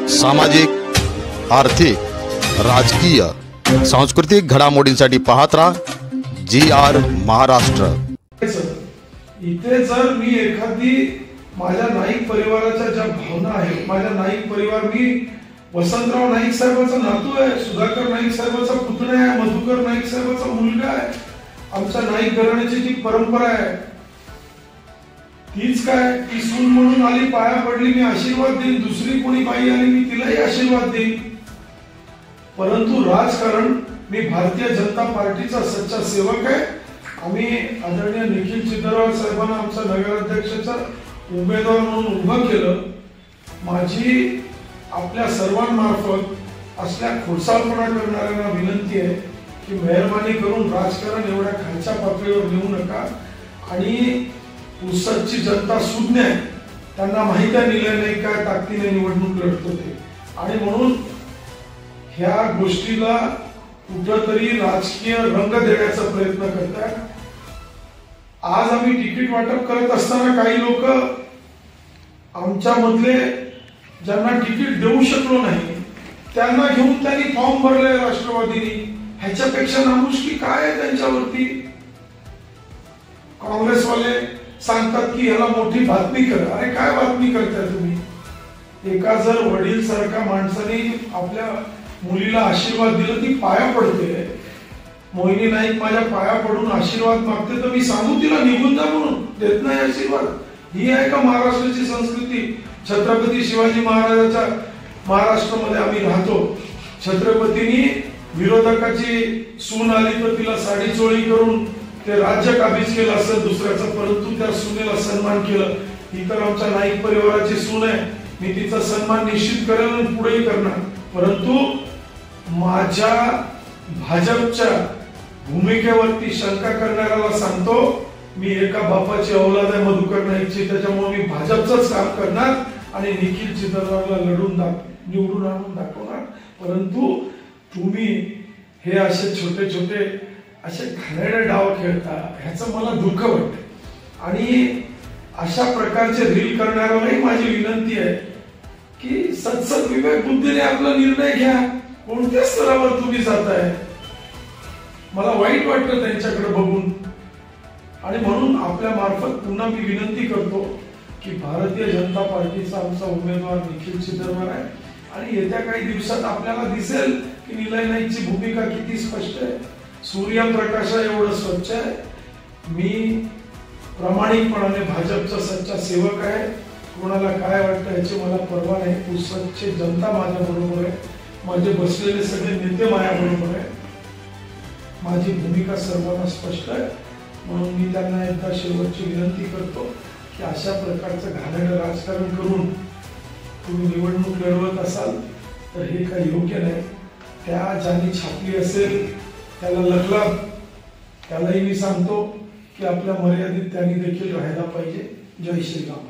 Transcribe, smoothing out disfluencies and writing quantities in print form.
सामाजिक, आर्थिक, राजकीय, सांस्कृतिक घडामोडींसाठी पाहत राहा GR महाराष्ट्र। इथे जर मी एखादी माझ्या नाईक परिवाराच्या ज्या भावना आहेत, माझा नाईक परिवार, मी वसंतराव नाईक साहेबांचा नातू आहे, सुधाकर नाईक साहेबांचा पुतण्या आहे, मधुकर नाईक साहेबांचा मुलगा आहे, आमच्या नाईक घराण्याची जी परंपरा आहे तीच काय, ती सून म्हणून आली, पाया पडली, मी आशीर्वाद देईन, दुसरी कोणी बाई आली मी तिलाही आशीर्वाद देईन। परंतु राजकारण, मी भारतीय जनता पार्टीचा सच्चा सेवक आहे। आम्ही आदरणीय निखिल चितरवाल साहेबांना आमच्या नगराध्यक्षाचा उमेदवार म्हणून उभं केलं। माझी आपल्या सर्वांमार्फत असल्या खोडसाळपणा करणाऱ्यांना विनंती आहे की मेहरबानी करून राजकारण एवढ्या खालच्या पातळीवर नेऊ नका। आणि पुसदची जनता सुज्ञ आहे, त्यांना माहिती आहे निलय नाही काय ताकदीने निवडणूक लढतो ते, आणि म्हणून ह्या गोष्टीला कुठंतरी राजकीय रंग देण्याचा प्रयत्न करतात। आज आम्ही तिकीट वाटप करत असताना काही लोक आमच्या मधले ज्यांना तिकीट देऊ शकलो नाही त्यांना घेऊन त्यांनी फॉर्म भरले राष्ट्रवादीनी। ह्याच्यापेक्षा नामुष्की काय आहे त्यांच्यावरती? काँग्रेसवाले सांगतात की याला मोठी बातमी करा। अरे काय बातमी करताय तुम्ही? एका जर वडील सारख्या माणसाने आपल्या मुलीला आशीर्वाद दिला, ती पाया पडते, मोहिनी नाईक माझ्या पाया पडून आशीर्वाद मागते, तर मी सांगू तिला निघून जा म्हणून? देत नाही आशीर्वाद? ही आहे का महाराष्ट्राची संस्कृती? छत्रपती शिवाजी महाराजांच्या महाराष्ट्रामध्ये आम्ही राहतो। छत्रपतींनी विरोधकाची सून आली तर तिला साडी चोळी करून ते राज्य काबीज केलं असं दुसऱ्याचं, परंतु त्या सुनेला सन्मान केलं। ही तर आमच्या नाईक परिवाराची सून आहे, मी तिचा सन्मान निश्चित करेन आणि पुढेही करणार। परंतु माझ्या भाजपच्या भूमिकेवरती शंका करणाऱ्याला सांगतो, मी एका बापाची औलाद आहे मधुकर नाईकची, त्याच्यामुळे मी भाजपचंच काम करणार आणि निखिल चितरवालला निवडून आणून दाखवणार। परंतु तुम्ही हे असे छोटे छोटे असे घाणेरडे डाव खेळता, ह्याचं मला दुःख वाटतं। आणि अशा प्रकारचे रील करणाऱ्यालाही माझी विनंती आहे की सत्सद विवेक बुद्धीने आपला निर्णय घ्या, कोणत्या स्तरावर तुम्ही जाताय? मला वाईट वाटतं त्यांच्याकडे बघून। आणि म्हणून आपल्या मार्फत पुन्हा मी विनंती करतो की भारतीय जनता पार्टीचा आमचा उमेदवार निखिल चितरवाल आहे, आणि येत्या काही दिवसात आपल्याला दिसेल की निलय नाईकची भूमिका किती स्पष्ट आहे, सूर्यप्रकाश एवढं स्वच्छ आहे। मी प्रामाणिकपणाने भाजपचा सच्चा सेवक आहे, कोणाला काय वाटतं याची मला पर्वा नाही। पुसदची जनता माझ्या बरोबर आहे, माझे बसलेले सगळे नेते माझ्या बरोबर आहे, माझी भूमिका सर्वांना स्पष्ट आहे। म्हणून मी त्यांना एकदा शेवटची विनंती करतो की अशा प्रकारचं घाणेरडं राजकारण करून तुम्ही निवडणूक लढवत असाल तर हे काही योग्य नाही। त्या ज्यांनी छापली असेल त्याला लगलाग, त्यालाही मी सांगतो की आपल्या मर्यादित त्यांनी देखील राहायला पाहिजे। जय श्रीराम।